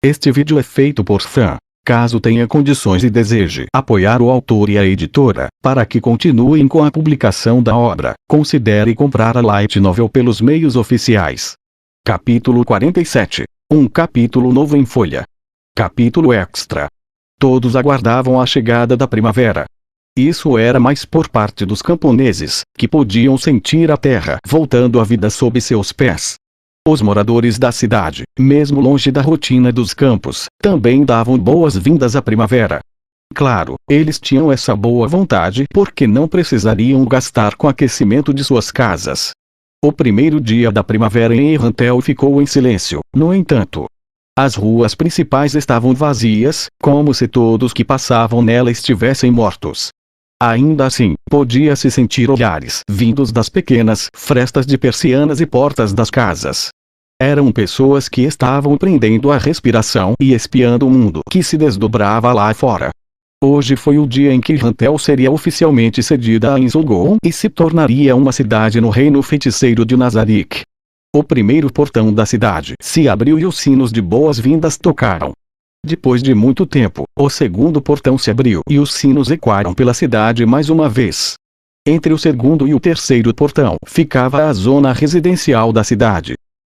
Este vídeo é feito por fã. Caso tenha condições e deseje apoiar o autor e a editora, para que continuem com a publicação da obra, considere comprar a Light Novel pelos meios oficiais. Capítulo 47. Um capítulo novo em folha. Capítulo extra. Todos aguardavam a chegada da primavera. Isso era mais por parte dos camponeses, que podiam sentir a terra voltando à vida sob seus pés. Os moradores da cidade, mesmo longe da rotina dos campos, também davam boas-vindas à primavera. Claro, eles tinham essa boa vontade porque não precisariam gastar com aquecimento de suas casas. O primeiro dia da primavera em Errantel ficou em silêncio, no entanto. As ruas principais estavam vazias, como se todos que passavam nela estivessem mortos. Ainda assim, podia-se sentir olhares vindos das pequenas frestas de persianas e portas das casas. Eram pessoas que estavam prendendo a respiração e espiando o mundo que se desdobrava lá fora. Hoje foi o dia em que Errantel seria oficialmente cedida a Inzulgoon e se tornaria uma cidade no reino feiticeiro de Nazarick. O primeiro portão da cidade se abriu e os sinos de boas-vindas tocaram. Depois de muito tempo, o segundo portão se abriu e os sinos ecoaram pela cidade mais uma vez. Entre o segundo e o terceiro portão ficava a zona residencial da cidade.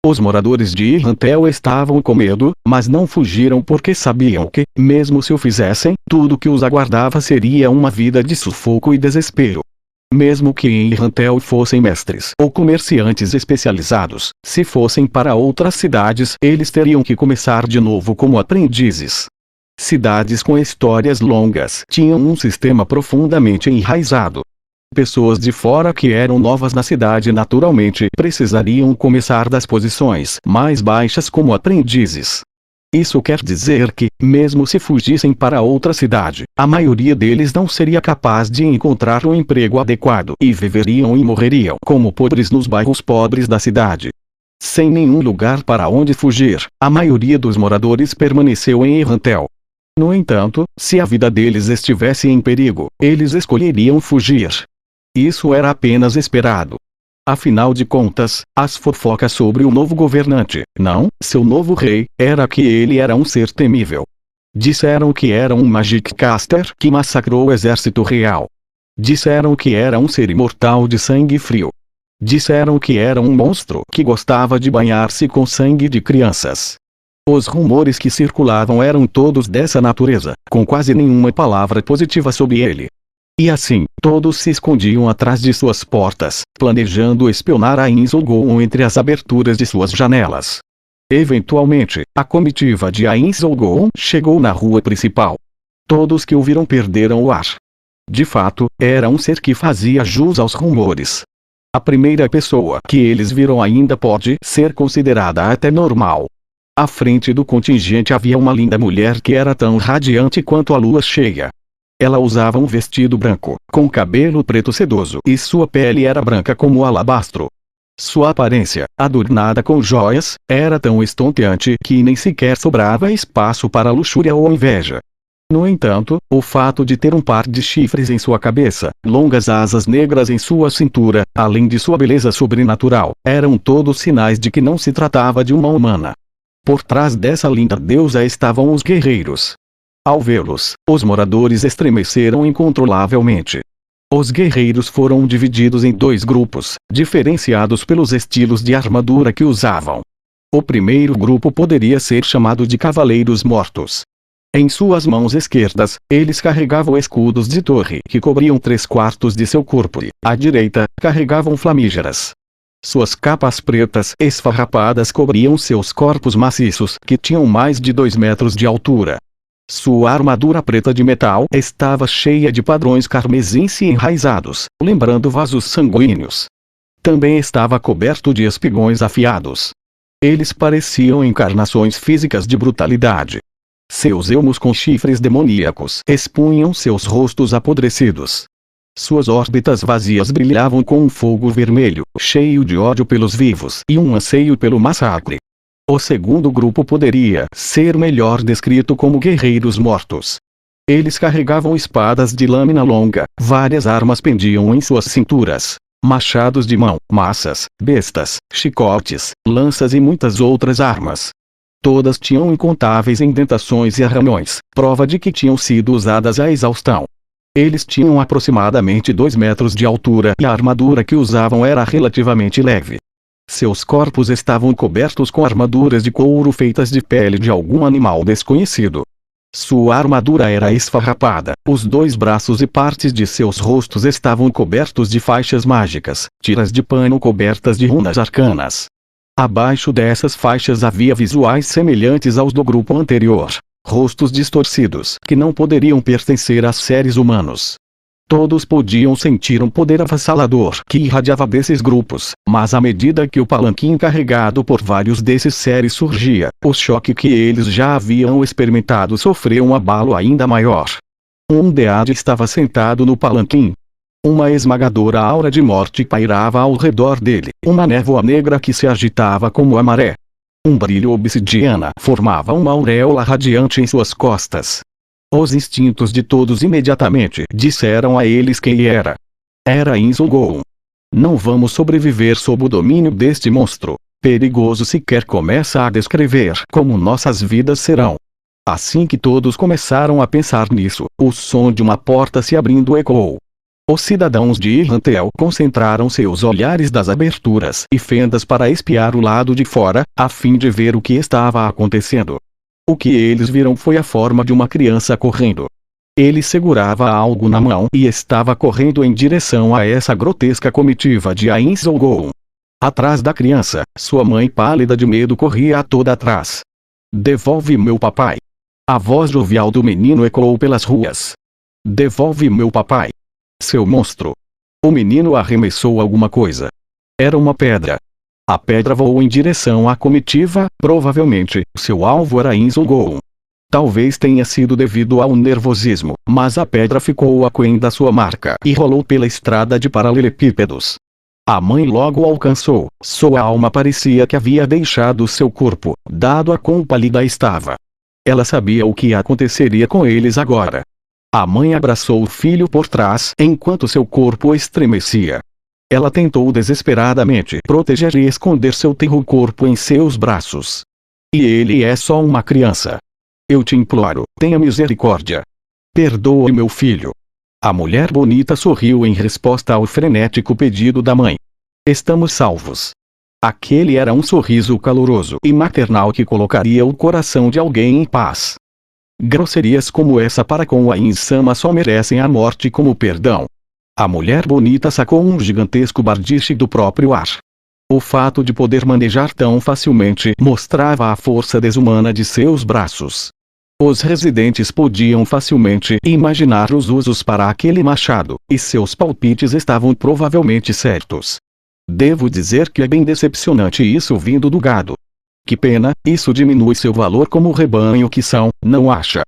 Os moradores de Errantel estavam com medo, mas não fugiram porque sabiam que, mesmo se o fizessem, tudo que os aguardava seria uma vida de sufoco e desespero. Mesmo que em Errantel fossem mestres ou comerciantes especializados, se fossem para outras cidades, eles teriam que começar de novo como aprendizes. Cidades com histórias longas tinham um sistema profundamente enraizado. Pessoas de fora que eram novas na cidade naturalmente precisariam começar das posições mais baixas como aprendizes. Isso quer dizer que, mesmo se fugissem para outra cidade, a maioria deles não seria capaz de encontrar um emprego adequado e viveriam e morreriam como pobres nos bairros pobres da cidade. Sem nenhum lugar para onde fugir, a maioria dos moradores permaneceu em Errantel. No entanto, se a vida deles estivesse em perigo, eles escolheriam fugir. Isso era apenas esperado. Afinal de contas, as fofocas sobre o novo governante, não, seu novo rei, era que ele era um ser temível. Disseram que era um Magic Caster que massacrou o exército real. Disseram que era um ser imortal de sangue frio. Disseram que era um monstro que gostava de banhar-se com sangue de crianças. Os rumores que circulavam eram todos dessa natureza, com quase nenhuma palavra positiva sobre ele. E assim, todos se escondiam atrás de suas portas, planejando espionar a Inzulgoon entre as aberturas de suas janelas. Eventualmente, a comitiva de Inzulgoon chegou na rua principal. Todos que o viram perderam o ar. De fato, era um ser que fazia jus aos rumores. A primeira pessoa que eles viram ainda pode ser considerada até normal. À frente do contingente havia uma linda mulher que era tão radiante quanto a lua cheia. Ela usava um vestido branco, com cabelo preto sedoso e sua pele era branca como alabastro. Sua aparência, adornada com joias, era tão estonteante que nem sequer sobrava espaço para luxúria ou inveja. No entanto, o fato de ter um par de chifres em sua cabeça, longas asas negras em sua cintura, além de sua beleza sobrenatural, eram todos sinais de que não se tratava de uma humana. Por trás dessa linda deusa estavam os guerreiros. Ao vê-los, os moradores estremeceram incontrolavelmente. Os guerreiros foram divididos em dois grupos, diferenciados pelos estilos de armadura que usavam. O primeiro grupo poderia ser chamado de Cavaleiros Mortos. Em suas mãos esquerdas, eles carregavam escudos de torre que cobriam 3/4 de seu corpo e, à direita, carregavam flamígeras. Suas capas pretas esfarrapadas cobriam seus corpos maciços que tinham mais de 2 metros de altura. Sua armadura preta de metal estava cheia de padrões carmesins e enraizados, lembrando vasos sanguíneos. Também estava coberto de espigões afiados. Eles pareciam encarnações físicas de brutalidade. Seus elmos com chifres demoníacos expunham seus rostos apodrecidos. Suas órbitas vazias brilhavam com um fogo vermelho, cheio de ódio pelos vivos e um anseio pelo massacre. O segundo grupo poderia ser melhor descrito como guerreiros mortos. Eles carregavam espadas de lâmina longa, várias armas pendiam em suas cinturas. machados de mão, maças, bestas, chicotes, lanças e muitas outras armas. Todas tinham incontáveis indentações e arranhões, prova de que tinham sido usadas à exaustão. Eles tinham aproximadamente 2 metros de altura e a armadura que usavam era relativamente leve. Seus corpos estavam cobertos com armaduras de couro feitas de pele de algum animal desconhecido. Sua armadura era esfarrapada, os 2 braços e partes de seus rostos estavam cobertos de faixas mágicas, tiras de pano cobertas de runas arcanas. Abaixo dessas faixas havia visuais semelhantes aos do grupo anterior, rostos distorcidos que não poderiam pertencer a seres humanos. Todos podiam sentir um poder avassalador que irradiava desses grupos, mas à medida que o palanquim carregado por vários desses seres surgia, o choque que eles já haviam experimentado sofreu um abalo ainda maior. Um undead estava sentado no palanquim. Uma esmagadora aura de morte pairava ao redor dele, uma névoa negra que se agitava como a maré. Um brilho obsidiana formava uma auréola radiante em suas costas. Os instintos de todos imediatamente disseram a eles quem era. Era Inzulgoon. Não vamos sobreviver sob o domínio deste monstro. Perigoso sequer começa a descrever como nossas vidas serão. Assim que todos começaram a pensar nisso, o som de uma porta se abrindo ecoou. Os cidadãos de Irrantel concentraram seus olhares das aberturas e fendas para espiar o lado de fora, a fim de ver o que estava acontecendo. O que eles viram foi a forma de uma criança correndo. Ele segurava algo na mão e estava correndo em direção a essa grotesca comitiva de Ainzulgoon. Atrás da criança, sua mãe pálida de medo corria a toda atrás. "Devolve meu papai!" A voz jovial do menino ecoou pelas ruas. "Devolve meu papai! Seu monstro!" O menino arremessou alguma coisa. Era uma pedra. A pedra voou em direção à comitiva, provavelmente, seu alvo era Inzulgoon. Talvez tenha sido devido ao nervosismo, mas a pedra ficou aquém da sua marca e rolou pela estrada de paralelepípedos. A mãe logo o alcançou, sua alma parecia que havia deixado seu corpo, dado a quão pálida estava. Ela sabia o que aconteceria com eles agora. A mãe abraçou o filho por trás enquanto seu corpo estremecia. Ela tentou desesperadamente proteger e esconder seu tenro corpo em seus braços. "E ele é só uma criança. Eu te imploro, tenha misericórdia. Perdoe meu filho." A mulher bonita sorriu em resposta ao frenético pedido da mãe. "Estamos salvos." Aquele era um sorriso caloroso e maternal que colocaria o coração de alguém em paz. Grosserias como essa para com a Insama só merecem a morte como perdão. A mulher bonita sacou um gigantesco bardiche do próprio ar. O fato de poder manejar tão facilmente mostrava a força desumana de seus braços. Os residentes podiam facilmente imaginar os usos para aquele machado, e seus palpites estavam provavelmente certos. Devo dizer que é bem decepcionante isso vindo do gado. Que pena, isso diminui seu valor como rebanho que são, não acha?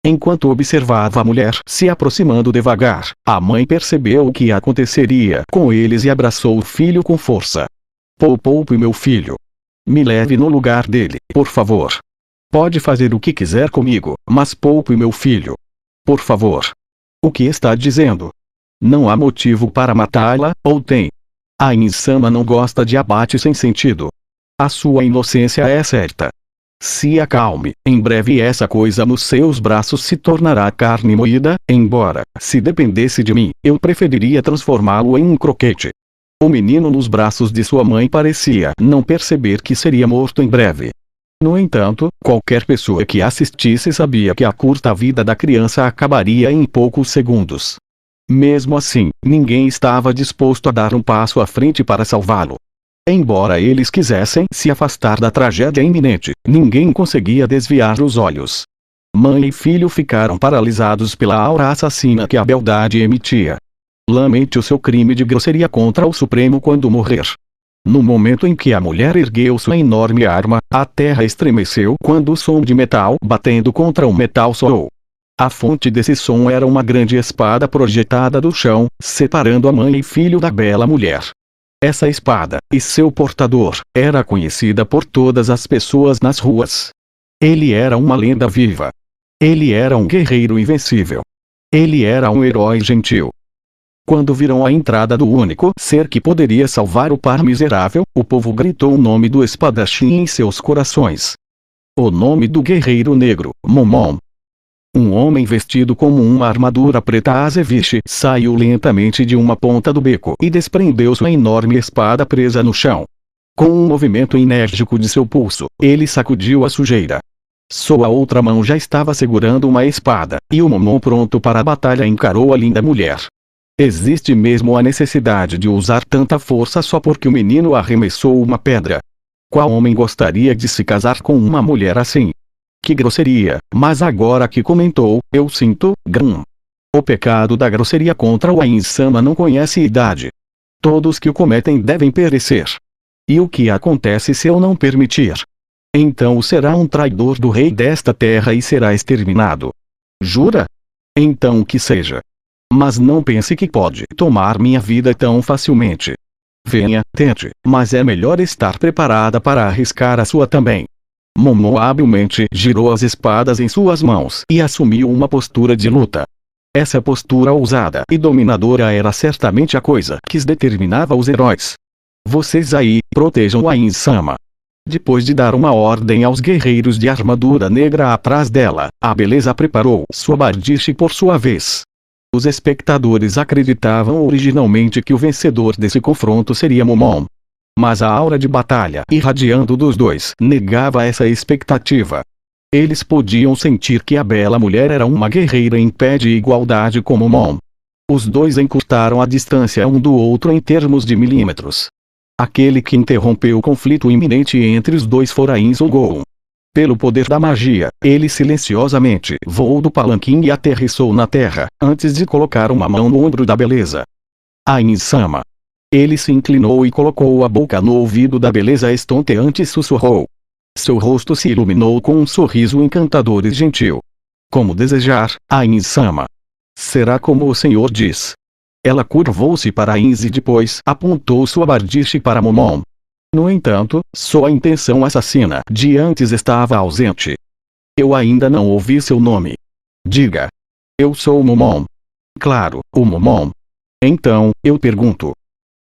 Enquanto observava a mulher se aproximando devagar, a mãe percebeu o que aconteceria com eles e abraçou o filho com força. "Poupe meu filho. Me leve no lugar dele, por favor. Pode fazer o que quiser comigo, mas poupe meu filho. Por favor." "O que está dizendo? Não há motivo para matá-la, ou tem?" A Insama não gosta de abate sem sentido. A sua inocência é certa. Se acalme, em breve essa coisa nos seus braços se tornará carne moída, embora, se dependesse de mim, eu preferiria transformá-lo em um croquete. O menino nos braços de sua mãe parecia não perceber que seria morto em breve. No entanto, qualquer pessoa que assistisse sabia que a curta vida da criança acabaria em poucos segundos. Mesmo assim, ninguém estava disposto a dar um passo à frente para salvá-lo. Embora eles quisessem se afastar da tragédia iminente, ninguém conseguia desviar os olhos. Mãe e filho ficaram paralisados pela aura assassina que a beldade emitia. Lamente o seu crime de grosseria contra o Supremo quando morrer. No momento em que a mulher ergueu sua enorme arma, a terra estremeceu quando o som de metal batendo contra o metal soou. A fonte desse som era uma grande espada projetada do chão, separando a mãe e filho da bela mulher. Essa espada, e seu portador, era conhecida por todas as pessoas nas ruas. Ele era uma lenda viva. Ele era um guerreiro invencível. Ele era um herói gentil. Quando viram a entrada do único ser que poderia salvar o par miserável, o povo gritou o nome do espadachim em seus corações. O nome do guerreiro negro, Momon. Um homem vestido como uma armadura preta azeviche saiu lentamente de uma ponta do beco e desprendeu sua enorme espada presa no chão. Com um movimento enérgico de seu pulso, ele sacudiu a sujeira. Sua outra mão já estava segurando uma espada, e o Momon, pronto para a batalha, encarou a linda mulher. Existe mesmo a necessidade de usar tanta força só porque o menino arremessou uma pedra? Qual homem gostaria de se casar com uma mulher assim? Que grosseria! Mas agora que comentou, eu sinto, o pecado da grosseria contra o Ain-sama não conhece idade. Todos que o cometem devem perecer. E o que acontece se eu não permitir? Então será um traidor do rei desta terra e será exterminado. Jura? Então que seja. Mas não pense que pode tomar minha vida tão facilmente. Venha, tente, mas é melhor estar preparada para arriscar a sua também. Momon habilmente girou as espadas em suas mãos e assumiu uma postura de luta. Essa postura ousada e dominadora era certamente a coisa que determinava os heróis. Vocês aí, protejam o Ain-sama. Depois de dar uma ordem aos guerreiros de armadura negra atrás dela, a beleza preparou sua bardiche por sua vez. Os espectadores acreditavam originalmente que o vencedor desse confronto seria Momon. Mas a aura de batalha irradiando dos dois negava essa expectativa. Eles podiam sentir que a bela mulher era uma guerreira em pé de igualdade com Momon. Os dois encurtaram a distância um do outro em termos de milímetros. Aquele que interrompeu o conflito iminente entre os dois fora Inzou. Pelo poder da magia, ele silenciosamente voou do palanquim e aterrissou na terra, antes de colocar uma mão no ombro da beleza. Ain-sama. Ele se inclinou e colocou a boca no ouvido da beleza estonteante e sussurrou. Seu rosto se iluminou com um sorriso encantador e gentil. Como desejar, Ain-sama. Será como o senhor diz. Ela curvou-se para Ainz e depois apontou sua bardiche para Momon. No entanto, sua intenção assassina de antes estava ausente. Eu ainda não ouvi seu nome. Diga. Eu sou o Momon. Claro, o Momon. Então, eu pergunto.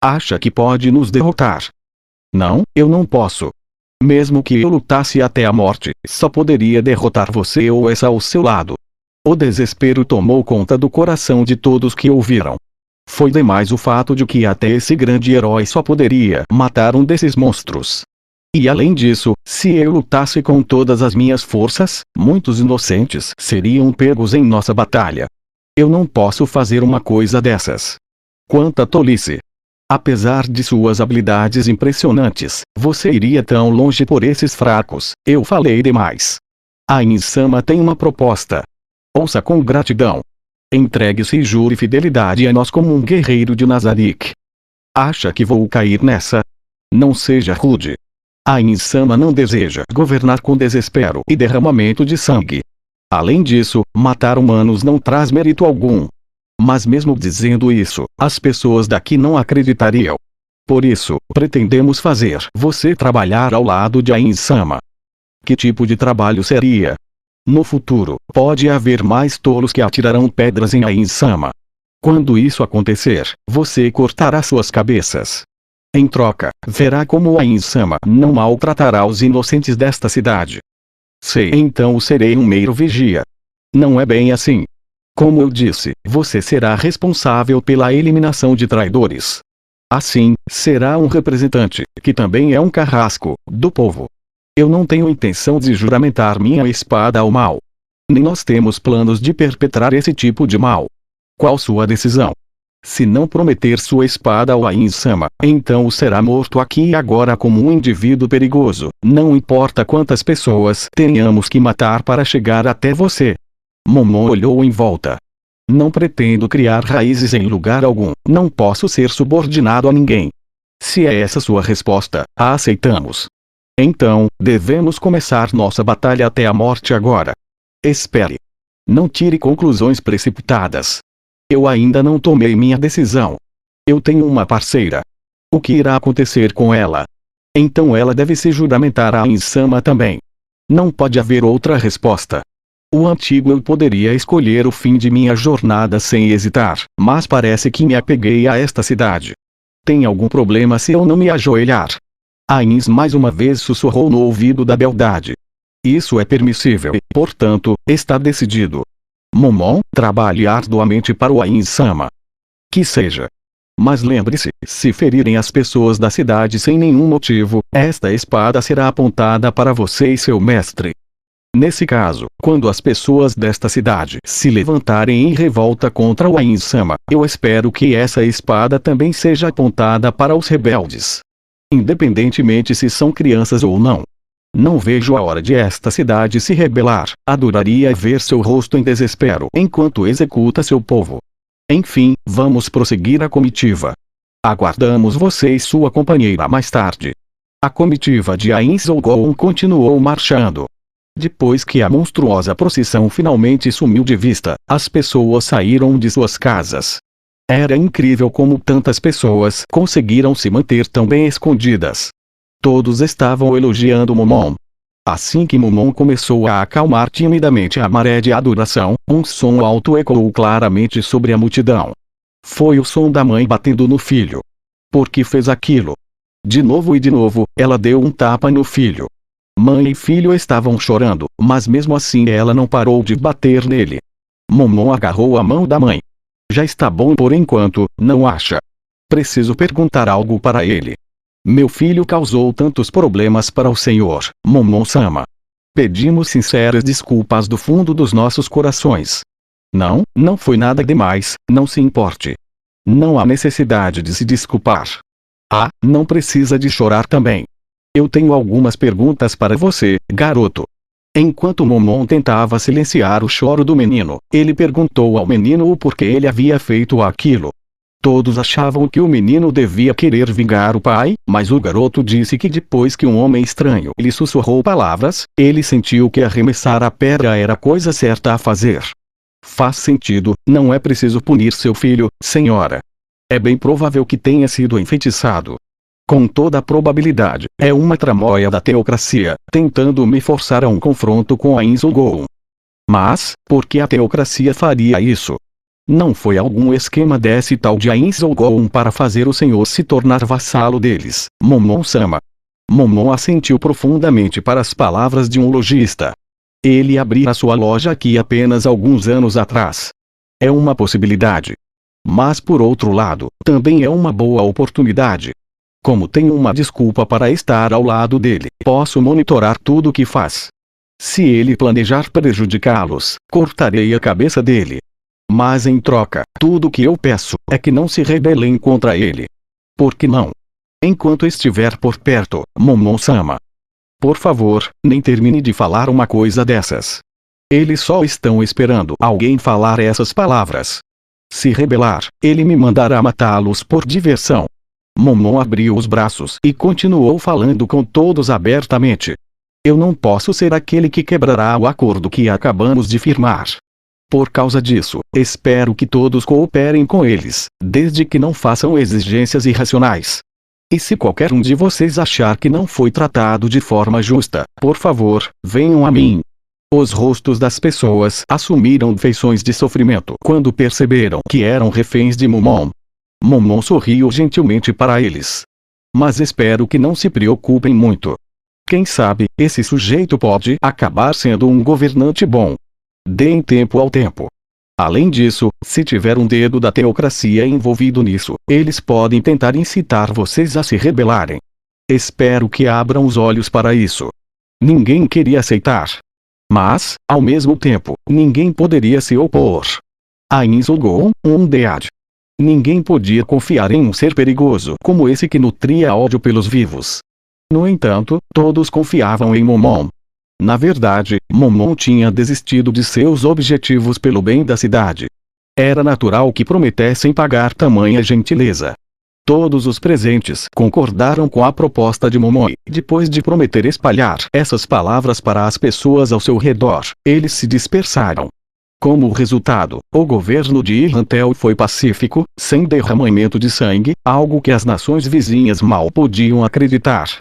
Acha que pode nos derrotar? Não, eu não posso. Mesmo que eu lutasse até a morte, só poderia derrotar você ou essa ao seu lado. O desespero tomou conta do coração de todos que ouviram. Foi demais o fato de que até esse grande herói só poderia matar um desses monstros. E além disso, se eu lutasse com todas as minhas forças, muitos inocentes seriam pegos em nossa batalha. Eu não posso fazer uma coisa dessas. Quanta tolice! Apesar de suas habilidades impressionantes, você iria tão longe por esses fracos. Eu falei demais. Ain-sama tem uma proposta. Ouça com gratidão. Entregue-se e jure fidelidade a nós como um guerreiro de Nazarick. Acha que vou cair nessa? Não seja rude. Ain-sama não deseja governar com desespero e derramamento de sangue. Além disso, matar humanos não traz mérito algum. Mas mesmo dizendo isso, as pessoas daqui não acreditariam. Por isso, pretendemos fazer você trabalhar ao lado de Ain-sama. Que tipo de trabalho seria? No futuro, pode haver mais tolos que atirarão pedras em Ain-sama. Quando isso acontecer, você cortará suas cabeças. Em troca, verá como Ain-sama não maltratará os inocentes desta cidade. Sei, então serei um mero vigia. Não é bem assim. Como eu disse, você será responsável pela eliminação de traidores. Assim, será um representante, que também é um carrasco, do povo. Eu não tenho intenção de juramentar minha espada ao mal. Nem nós temos planos de perpetrar esse tipo de mal. Qual sua decisão? Se não prometer sua espada ao Ain-sama, então será morto aqui e agora como um indivíduo perigoso, não importa quantas pessoas tenhamos que matar para chegar até você. Momon olhou em volta. Não pretendo criar raízes em lugar algum, não posso ser subordinado a ninguém. Se é essa sua resposta, a aceitamos. Então, devemos começar nossa batalha até a morte agora. Espere. Não tire conclusões precipitadas. Eu ainda não tomei minha decisão. Eu tenho uma parceira. O que irá acontecer com ela? Então ela deve se juramentar a Ain-sama também. Não pode haver outra resposta. O antigo eu poderia escolher o fim de minha jornada sem hesitar, mas parece que me apeguei a esta cidade. Tem algum problema se eu não me ajoelhar? Ainz mais uma vez sussurrou no ouvido da beldade. Isso é permissível e, portanto, está decidido. Momon, trabalhe arduamente para o Ain-sama. Que seja. Mas lembre-se, se ferirem as pessoas da cidade sem nenhum motivo, esta espada será apontada para você e seu mestre. Nesse caso, quando as pessoas desta cidade se levantarem em revolta contra o Ain-sama, eu espero que essa espada também seja apontada para os rebeldes. Independentemente se são crianças ou não. Não vejo a hora de esta cidade se rebelar. Adoraria ver seu rosto em desespero enquanto executa seu povo. Enfim, vamos prosseguir a comitiva. Aguardamos você e sua companheira mais tarde. A comitiva de Ain Sou-gon continuou marchando. Depois que a monstruosa procissão finalmente sumiu de vista, as pessoas saíram de suas casas. Era incrível como tantas pessoas conseguiram se manter tão bem escondidas. Todos estavam elogiando Momon. Assim que Momon começou a acalmar timidamente a maré de adoração, um som alto ecoou claramente sobre a multidão. Foi o som da mãe batendo no filho. Por que fez aquilo? De novo e de novo, ela deu um tapa no filho. Mãe e filho estavam chorando, mas mesmo assim ela não parou de bater nele. Momon agarrou a mão da mãe. Já está bom por enquanto, não acha? Preciso perguntar algo para ele. Meu filho causou tantos problemas para o senhor, Momon-sama. Pedimos sinceras desculpas do fundo dos nossos corações. Não foi nada demais, não se importe. Não há necessidade de se desculpar. Ah, não precisa de chorar também. Eu tenho algumas perguntas para você, garoto. Enquanto Momon tentava silenciar o choro do menino, ele perguntou ao menino o porquê ele havia feito aquilo. Todos achavam que o menino devia querer vingar o pai, mas o garoto disse que depois que um homem estranho lhe sussurrou palavras, ele sentiu que arremessar a pedra era a coisa certa a fazer. Faz sentido, não é preciso punir seu filho, senhora. É bem provável que tenha sido enfeitiçado. Com toda a probabilidade, é uma tramóia da teocracia, tentando me forçar a um confronto com a Ain Sou-gon. Mas, por que a teocracia faria isso? Não foi algum esquema desse tal de Ain Sou-gon para fazer o senhor se tornar vassalo deles, Momon-sama? Momon assentiu profundamente para as palavras de um lojista. Ele abrira sua loja aqui apenas alguns anos atrás. É uma possibilidade. Mas por outro lado, também é uma boa oportunidade. Como tenho uma desculpa para estar ao lado dele, posso monitorar tudo o que faz. Se ele planejar prejudicá-los, cortarei a cabeça dele. Mas em troca, tudo o que eu peço é que não se rebelem contra ele. Por que não? Enquanto estiver por perto, Momon-sama. Por favor, nem termine de falar uma coisa dessas. Eles só estão esperando alguém falar essas palavras. Se rebelar, ele me mandará matá-los por diversão. Momon abriu os braços e continuou falando com todos abertamente. Eu não posso ser aquele que quebrará o acordo que acabamos de firmar. Por causa disso, espero que todos cooperem com eles, desde que não façam exigências irracionais. E se qualquer um de vocês achar que não foi tratado de forma justa, por favor, venham a mim. Os rostos das pessoas assumiram feições de sofrimento quando perceberam que eram reféns de Momon. Momon sorriu gentilmente para eles. Mas espero que não se preocupem muito. Quem sabe, esse sujeito pode acabar sendo um governante bom. Deem tempo ao tempo. Além disso, se tiver um dedo da teocracia envolvido nisso, eles podem tentar incitar vocês a se rebelarem. Espero que abram os olhos para isso. Ninguém queria aceitar. Mas, ao mesmo tempo, ninguém poderia se opor. Ain Sou-gon, um dead. Ninguém podia confiar em um ser perigoso como esse que nutria ódio pelos vivos. No entanto, todos confiavam em Momon. Na verdade, Momon tinha desistido de seus objetivos pelo bem da cidade. Era natural que prometessem pagar tamanha gentileza. Todos os presentes concordaram com a proposta de Momon e, depois de prometer espalhar essas palavras para as pessoas ao seu redor, eles se dispersaram. Como resultado, o governo de Irlantel foi pacífico, sem derramamento de sangue, algo que as nações vizinhas mal podiam acreditar.